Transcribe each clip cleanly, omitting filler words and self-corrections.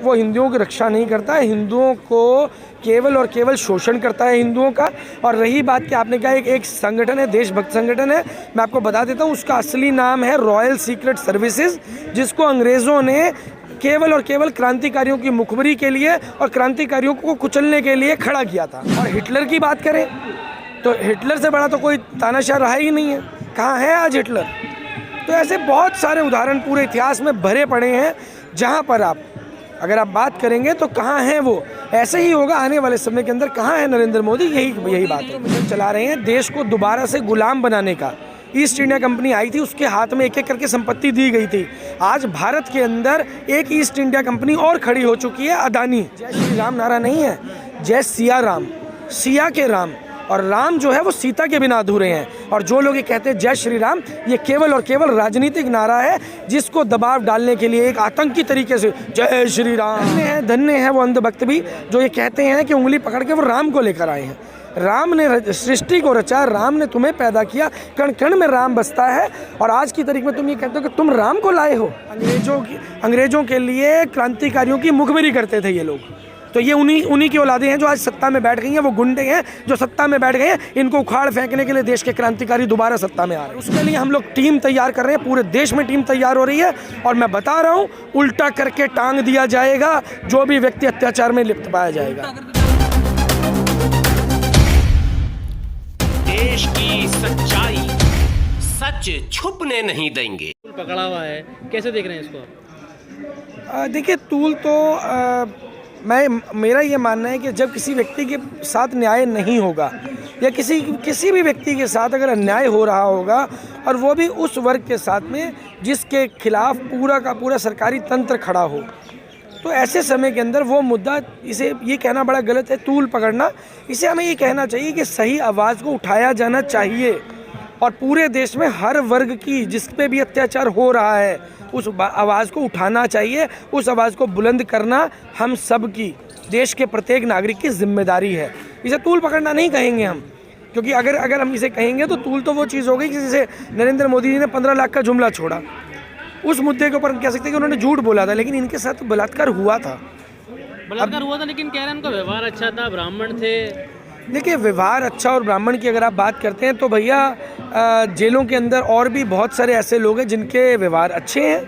वो हिंदुओं की रक्षा नहीं करता है, हिंदुओं को केवल और केवल शोषण करता है हिंदुओं का। और रही बात कि आपने कहा एक संगठन है, देशभक्त संगठन है, मैं आपको बता देता हूँ उसका असली नाम है रॉयल सीक्रेट सर्विसेज, जिसको अंग्रेज़ों ने केवल और केवल क्रांतिकारियों की मुखबरी के लिए और क्रांतिकारियों को कुचलने के लिए खड़ा किया था। और हिटलर की बात करें तो हिटलर से बड़ा तो कोई तानाशाह रहा ही नहीं है। कहाँ है आज हिटलर? तो ऐसे बहुत सारे उदाहरण पूरे इतिहास में भरे पड़े हैं, जहाँ पर अगर आप बात करेंगे तो कहाँ हैं वो। ऐसे ही होगा आने वाले समय के अंदर। कहाँ है नरेंद्र मोदी? यही बात है। मिशन चला रहे हैं देश को दोबारा से गुलाम बनाने का। ईस्ट इंडिया कंपनी आई थी, उसके हाथ में एक एक करके संपत्ति दी गई थी। आज भारत के अंदर एक ईस्ट इंडिया कंपनी और खड़ी हो चुकी है, अदानी। जय श्री राम नारा नहीं है, जय सिया राम, सिया के राम। और राम जो है वो सीता के बिना अधूरे हैं। और जो लोग ये कहते हैं जय श्री राम, ये केवल और केवल राजनीतिक नारा है, जिसको दबाव डालने के लिए एक आतंकी तरीके से जय श्री राम। धन्य है वो अंधभक्त भी जो ये कहते हैं कि उंगली पकड़ के वो राम को लेकर आए हैं। राम ने सृष्टि को रचा, राम ने तुम्हें पैदा किया, कण कण में राम बसता है। और आज की तारीख में तुम ये कहते हो कि तुम राम को लाए हो। अंग्रेजों के लिए क्रांतिकारियों की मुखबिरी करते थे ये लोग। तो ये उन्हीं की औलादें हैं जो आज सत्ता में बैठ गई हैं। वो गुंडे हैं जो सत्ता में बैठ गए हैं। इनको उखाड़ फेंकने के लिए देश के क्रांतिकारी दोबारा सत्ता में आ रहे हैं। उसके लिए हम लोग टीम तैयार कर रहे हैं, पूरे देश में टीम तैयार हो रही है। और मैं बता रहा हूँ, उल्टा करके टांग दिया जाएगा जो भी व्यक्ति अत्याचार में लिप्त पाया जाएगा। देश की सच्चाई सच छुपने नहीं देंगे। पकड़ा हुआ है, कैसे देख रहे हैं इसको? देखिए, तूल तो मेरा ये मानना है कि जब किसी व्यक्ति के साथ न्याय नहीं होगा या किसी भी व्यक्ति के साथ अगर अन्याय हो रहा होगा और वो भी उस वर्ग के साथ में जिसके खिलाफ पूरा का पूरा सरकारी तंत्र खड़ा हो, तो ऐसे समय के अंदर वो मुद्दा, इसे ये कहना बड़ा गलत है तूल पकड़ना। इसे हमें ये कहना चाहिए कि सही आवाज़ को उठाया जाना चाहिए और पूरे देश में हर वर्ग की जिस पे भी अत्याचार हो रहा है उस आवाज़ को उठाना चाहिए। उस आवाज़ को बुलंद करना हम सब की, देश के प्रत्येक नागरिक की जिम्मेदारी है। इसे तूल पकड़ना नहीं कहेंगे हम, क्योंकि अगर हम इसे कहेंगे तो तूल तो वो चीज़ हो गई कि जैसे नरेंद्र मोदी जी ने 15 लाख का जुमला छोड़ा, उस मुद्दे के ऊपर हम कह सकते हैं कि उन्होंने झूठ बोला था, लेकिन इनके साथ बलात्कार हुआ था। लेकिन कह रहे हैं उनका व्यवहार अच्छा था, ब्राह्मण थे। देखिए, व्यवहार अच्छा और ब्राह्मण की अगर आप बात करते हैं तो भैया जेलों के अंदर और भी बहुत सारे ऐसे लोग हैं जिनके व्यवहार अच्छे हैं,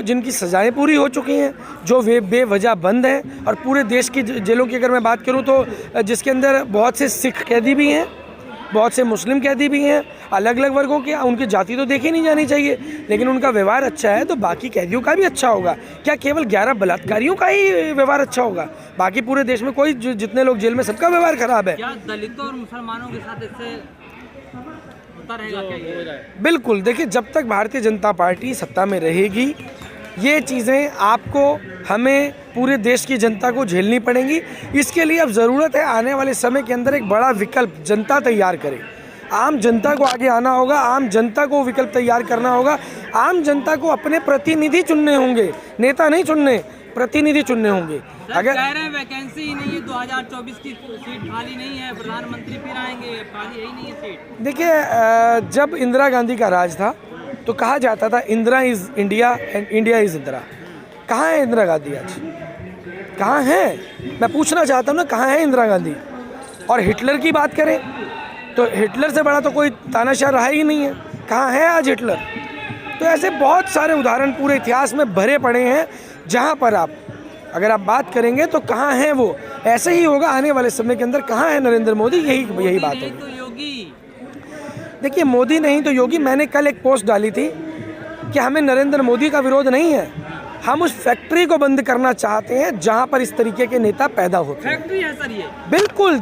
जिनकी सजाएं पूरी हो चुकी हैं, जो बेवजह बंद हैं। और पूरे देश की जेलों की अगर मैं बात करूं तो जिसके अंदर बहुत से सिख कैदी भी हैं, बहुत से मुस्लिम कैदी भी हैं, अलग अलग वर्गों के। उनकी जाति तो देखी नहीं जानी चाहिए, लेकिन उनका व्यवहार अच्छा है तो बाकी कैदियों का भी अच्छा होगा। क्या केवल 11 बलात्कारियों का ही व्यवहार अच्छा होगा? बाकी पूरे देश में कोई जितने लोग जेल में सबका व्यवहार खराब है। क्या दलितों और मुसलमानों के साथ इससे होता रहेगा क्या? बिल्कुल। देखिए, जब तक भारतीय जनता पार्टी सत्ता में रहेगी, ये चीज़ें आपको, हमें, पूरे देश की जनता को झेलनी पड़ेंगी। इसके लिए अब ज़रूरत है आने वाले समय के अंदर एक बड़ा विकल्प जनता तैयार करे। आम जनता को आगे आना होगा, आम जनता को विकल्प तैयार करना होगा। आम जनता को अपने प्रतिनिधि चुनने होंगे, नेता नहीं चुनने, प्रतिनिधि चुनने होंगे। अगर कह रहे हैं वैकेंसी ही नहीं है, 2024 की सीट खाली नहीं है, प्रधानमंत्री फिर आएंगे, खाली यही नहीं है सीट। देखिए, जब इंदिरा गांधी का राज था तो कहा जाता था Indira is India and India is Indira. कहाँ है इंदिरा गांधी आज? कहाँ है? मैं पूछना चाहता हूँ ना, कहाँ है इंदिरा गांधी? और हिटलर की बात करें तो हिटलर से बड़ा तो कोई तानाशाह रहा ही नहीं है। कहाँ है आज हिटलर? तो ऐसे बहुत सारे उदाहरण पूरे इतिहास में भरे पड़े हैं, जहाँ पर अगर आप बात करेंगे तो कहाँ हैं वो। ऐसे ही होगा आने वाले समय के अंदर। कहाँ है नरेंद्र मोदी? यही बात है। देखिए, मोदी नहीं तो योगी। मैंने कल एक पोस्ट डाली थी कि हमें नरेंद्र मोदी का विरोध नहीं है, हम उस फैक्ट्री को बंद करना चाहते हैं जहां पर इस तरीके के नेता पैदा होते हैं। फैक्ट्री है सर ये? बिल्कुल।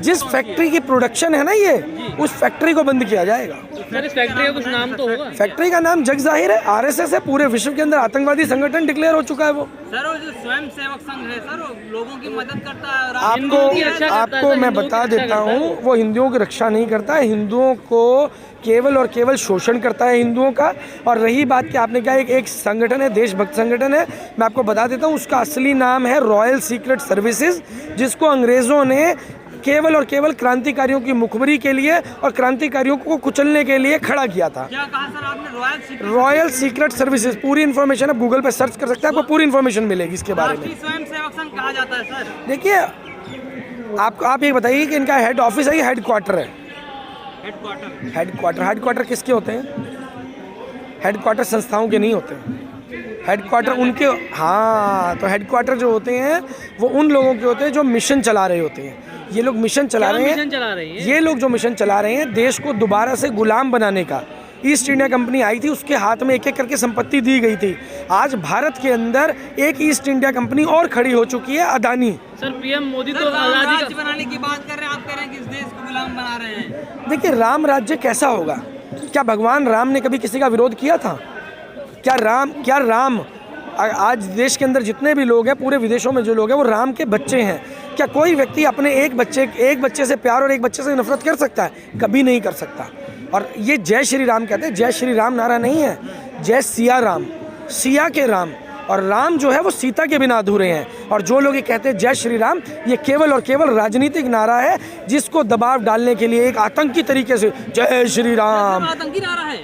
जिस फैक्ट्री की प्रोडक्शन है ना, ये उस फैक्ट्री को बंद किया जाएगा। सर, इस फैक्ट्री का कुछ नाम तो होगा? फैक्ट्री का नाम जग जाहिर है, आरएसएस है। पूरे विश्व के अंदर आतंकवादी संगठन डिक्लेयर हो चुका है वो। सर, वो जो स्वयं सेवक संघ है सर, वो लोगों की मदद करता है। आपको मैं बता देता हूँ, वो हिंदुओं की रक्षा नहीं करता है, हिंदुओं को केवल और केवल शोषण करता है हिंदुओं का। और रही बात कि आपने कहा एक संगठन है, देशभक्त संगठन है, मैं आपको बता देता हूँ उसका असली नाम है रॉयल सीक्रेट सर्विसेज, जिसको अंग्रेज़ों ने केवल और केवल क्रांतिकारियों की मुखबरी के लिए और क्रांतिकारियों को कुचलने के लिए खड़ा किया था। क्या कहा सर आपने? रॉयल सीक्रेट सर्विसेज, पूरी इन्फॉर्मेशन आप गूगल पे सर्च कर सकते हैं, आपको पूरी इन्फॉर्मेशन मिलेगी इसके बारे में। राष्ट्रीय स्वयंसेवक संघ कहा जाता है सर। देखिए, आप ये बताइए कि इनका हेड ऑफिस है या हेड क्वार्टर है? हेड क्वार्टर किसके होते हैं? हेड क्वार्टर संस्थाओं के नहीं होते, हेड क्वार्टर उनके, हाँ, तो हेड क्वार्टर जो होते हैं वो उन लोगों के होते हैं जो मिशन चला रहे होते हैं। ये लोग मिशन चला रहे हैं, ये लोग जो मिशन चला रहे हैं देश को दोबारा से गुलाम बनाने का। ईस्ट इंडिया कंपनी आई थी, उसके हाथ में एक एक करके संपत्ति दी गई थी। आज भारत के अंदर एक ईस्ट इंडिया कंपनी और खड़ी हो चुकी है, अदानी। सर पीएम मोदी तो राज्य बनाने की बात कर रहे हैं, आप कह रहे हैं कि इस देश को गुलाम बना रहे हैं। देखिए, राम राज्य कैसा होगा? क्या भगवान राम ने कभी किसी का विरोध किया था? क्या राम आज देश के अंदर जितने भी लोग हैं, पूरे विदेशों में जो लोग हैं, वो राम के बच्चे हैं। क्या कोई व्यक्ति अपने एक बच्चे से प्यार और एक बच्चे से नफरत कर सकता है? कभी नहीं कर सकता। और ये जय श्री राम कहते हैं, जय श्री राम नारा नहीं है, जय सिया राम, सिया के राम, और राम जो है वो सीता के बिना अधूरे हैं। और जो लोग ये कहते हैं जय श्री राम, ये केवल और केवल राजनीतिक नारा है, जिसको दबाव डालने के लिए एक आतंकी तरीके से जय श्री राम, आतंकी नारा है,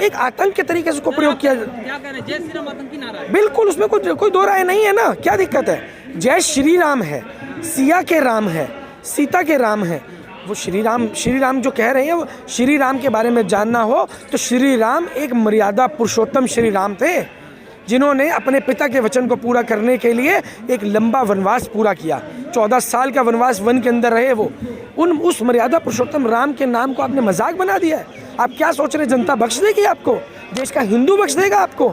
एक आतंक के तरीके से उसको प्रयोग किया। क्या कह रहे हैं? जय श्री राम आतंकी नारा है। बिल्कुल, उसमें कोई दो राय नहीं है ना, क्या दिक्कत है? जय श्री राम है, सिया के राम है, सीता के राम है। वो श्री राम जो कह रहे हैं, वो श्री राम के बारे में जानना हो तो श्री राम एक मर्यादा पुरुषोत्तम श्री राम थे, जिन्होंने अपने पिता के वचन को पूरा करने के लिए एक लंबा वनवास पूरा किया। 14 साल का वनवास वन के अंदर रहे वो। उस मर्यादा पुरुषोत्तम राम के नाम को आपने मजाक बना दिया है। आप क्या सोच रहे, जनता बख्श देगी आपको? देश का हिंदू बख्श देगा आपको?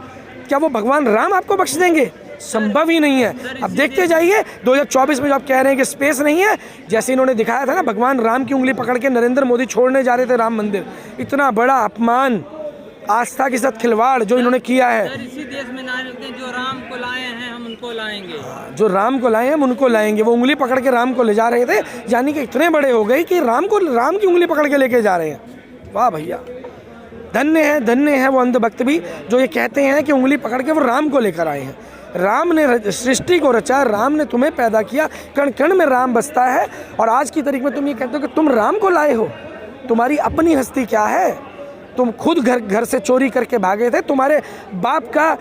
क्या वो भगवान राम आपको बख्श देंगे? संभव ही नहीं है। अब देखते जाइए 2024 में जो आप कह रहे हैं कि स्पेस नहीं है, जैसे इन्होंने दिखाया था ना, भगवान राम की उंगली पकड़ के नरेंद्र मोदी छोड़ने जा रहे थे राम मंदिर। इतना बड़ा अपमान, आस्था के साथ खिलवाड़ जो इन्होंने किया है। सर इसी देश में नारे लगते हैं, जो राम को लाए हैं हम उनको लाएंगे, जो राम को लाए हैं हम उनको लाएंगे। वो उंगली पकड़ के राम को ले जा रहे थे, यानी कि इतने बड़े हो गए कि राम की उंगली पकड़ के लेके जा रहे हैं। वाह भैया, धन्य है वो अंधभक्त भी जो ये कहते हैं कि उंगली पकड़ के वो राम को लेकर आए हैं। राम ने सृष्टि को रचा, राम ने तुम्हें पैदा किया, कण कण में राम बसता है। और आज की तारीख में तुम ये कहते हो कि तुम राम को लाए हो। तुम्हारी अपनी हस्ती क्या है? तुम खुद घर से चोरी करके भागे थे, तुम्हारे बाप का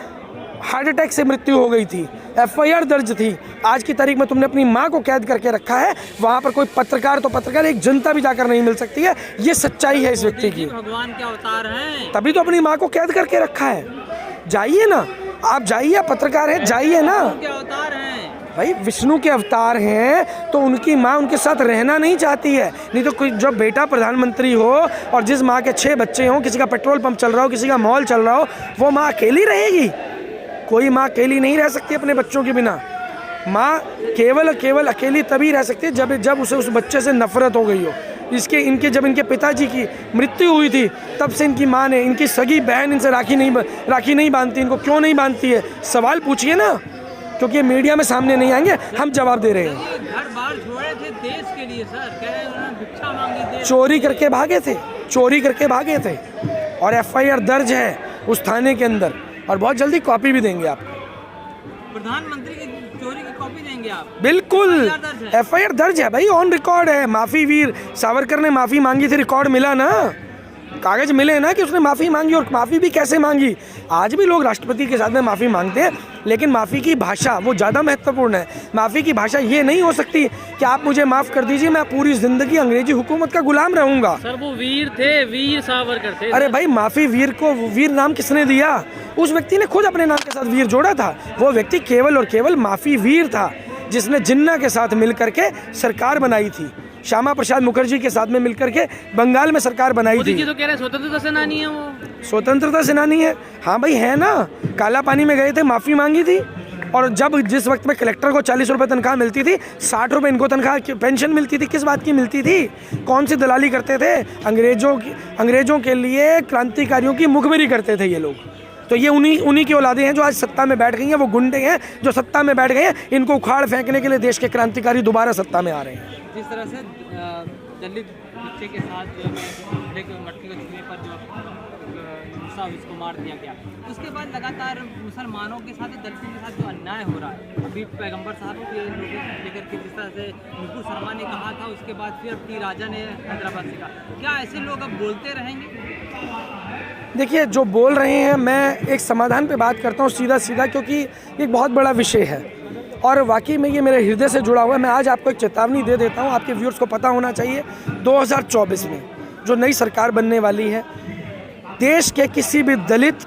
हार्ट अटैक से मृत्यु हो गई थी, FIR दर्ज थी। आज की तारीख में तुमने अपनी माँ को कैद करके रखा है, वहाँ पर कोई पत्रकार, एक जनता भी जाकर नहीं मिल सकती है। ये सच्चाई है इस व्यक्ति की। भगवान के अवतार हैं, तभी तो अपनी माँ को कैद करके रखा है। जाइए ना, आप जाइए, पत्रकार है, जाइए ना। के अवतार हैं भाई, विष्णु के अवतार हैं तो उनकी माँ उनके साथ रहना नहीं चाहती है। नहीं तो कोई जो बेटा प्रधानमंत्री हो और जिस माँ के 6 बच्चे हों, किसी का पेट्रोल पंप चल रहा हो, किसी का मॉल चल रहा हो, वो माँ अकेली रहेगी? कोई माँ अकेली नहीं रह सकती अपने बच्चों के बिना। माँ केवल अकेली तभी रह सकती है जब उसे उस बच्चे से नफरत हो गई हो। जब इनके पिताजी की मृत्यु हुई थी, तब से इनकी माँ ने, इनकी सगी बहन इनसे राखी नहीं बांधती। इनको क्यों नहीं बांधती है? सवाल पूछिए ना, क्योंकि ये मीडिया में सामने नहीं आएंगे, हम जवाब दे रहे हैं। घर बार छोड़े थे देश के लिए सर, कह रहे हैं उन्होंने भिक्षा मांगी, चोरी करके भागे थे और FIR दर्ज है उस थाने के अंदर, और बहुत जल्दी कॉपी भी देंगे आप। प्रधानमंत्री की चोरी की कॉपी देंगे आप? बिल्कुल, FIR दर्ज है भाई, ऑन रिकॉर्ड है। माफी वीर सावरकर ने माफी मांगी थी, रिकॉर्ड मिला ना, कागज मिले ना कि उसने माफ़ी मांगी। और माफ़ी भी कैसे मांगी? आज भी लोग राष्ट्रपति के साथ में माफ़ी मांगते हैं, लेकिन माफ़ी की भाषा वो ज़्यादा महत्वपूर्ण है। माफ़ी की भाषा ये नहीं हो सकती कि आप मुझे माफ़ कर दीजिए, मैं पूरी ज़िंदगी अंग्रेजी हुकूमत का गुलाम रहूँगा। सर वो वीर थे, वीर सावरकर थे। अरे भाई, माफ़ी वीर को वीर नाम किसने दिया? उस व्यक्ति ने खुद अपने नाम के साथ वीर जोड़ा था। वो व्यक्ति केवल और केवल माफ़ी वीर था, जिसने जिन्ना के साथ मिल करके सरकार बनाई थी। श्यामा प्रसाद मुखर्जी के साथ में मिलकर के बंगाल में सरकार बनाई थी। तो कह रहे स्वतंत्रता सेनानी है वो। स्वतंत्रता सेनानी है, हाँ भाई है ना। काला पानी में गए थे, माफ़ी मांगी थी। और जिस वक्त में कलेक्टर को 40 रुपये तनख्वाह मिलती थी, 60 रुपये इनको तनख्वाह पेंशन मिलती थी। किस बात की मिलती थी? कौन सी दलाली करते थे? अंग्रेजों के लिए क्रांतिकारियों की मुखबिरी करते थे ये लोग। तो ये उन्हीं की औलादें हैं जो आज सत्ता में बैठ गई हैं। वो गुंडे हैं जो सत्ता में बैठ गए हैं। इनको उखाड़ फेंकने के लिए देश के क्रांतिकारी दोबारा सत्ता में आ रहे हैं। जिस तरह से दलित बच्चे के साथ जो है मटकी को छूने पर जो साहब इसको मार दिया गया। उसके बाद लगातार मुसलमानों के साथ, दलितों के साथ जो अन्याय हो रहा है, अभी पैगंबर साहब के लोगों को लेकर के जिस तरह से नुपुर शर्मा ने कहा था, उसके बाद फिर अब टी राजा ने हैदराबाद से कहा, क्या ऐसे लोग अब बोलते रहेंगे? देखिए, जो बोल रहे हैं, मैं एक समाधान पे बात करता हूँ सीधा सीधा, क्योंकि एक बहुत बड़ा विषय है और वाकई में ये मेरे हृदय से जुड़ा हुआ है। मैं आज आपको एक चेतावनी दे देता हूँ, आपके व्यूअर्स को पता होना चाहिए, 2024 में जो नई सरकार बनने वाली है, देश के किसी भी दलित,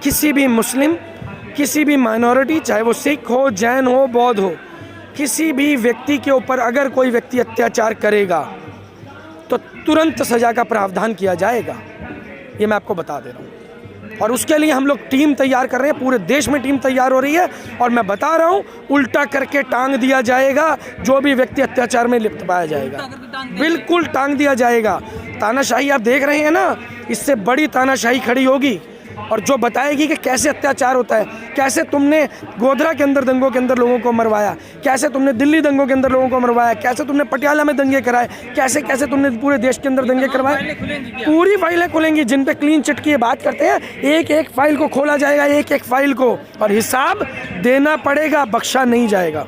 किसी भी मुस्लिम, किसी भी माइनॉरिटी, चाहे वो सिख हो, जैन हो, बौद्ध हो, किसी भी व्यक्ति के ऊपर अगर कोई व्यक्ति अत्याचार करेगा तो तुरंत सज़ा का प्रावधान किया जाएगा। ये मैं आपको बता दे रहा हूँ और उसके लिए हम लोग टीम तैयार कर रहे हैं, पूरे देश में टीम तैयार हो रही है और मैं बता रहा हूँ, उल्टा करके टांग दिया जाएगा जो भी व्यक्ति अत्याचार में लिप्त पाया जाएगा, बिल्कुल टांग दिया जाएगा। तानाशाही आप देख रहे हैं ना, इससे बड़ी तानाशाही खड़ी होगी और जो बताएगी कि कैसे अत्याचार होता है, कैसे तुमने गोधरा के अंदर दंगों के अंदर लोगों को मरवाया, कैसे तुमने दिल्ली दंगों के अंदर लोगों को मरवाया, कैसे तुमने पटियाला में दंगे कराए, कैसे कैसे तुमने पूरे देश के अंदर दंगे करवाए। पूरी फाइलें खुलेंगी जिन पे क्लीन चिट की बात करते हैं, एक एक फाइल को खोला जाएगा, एक एक फाइल को, और हिसाब देना पड़ेगा, बख्शा नहीं जाएगा।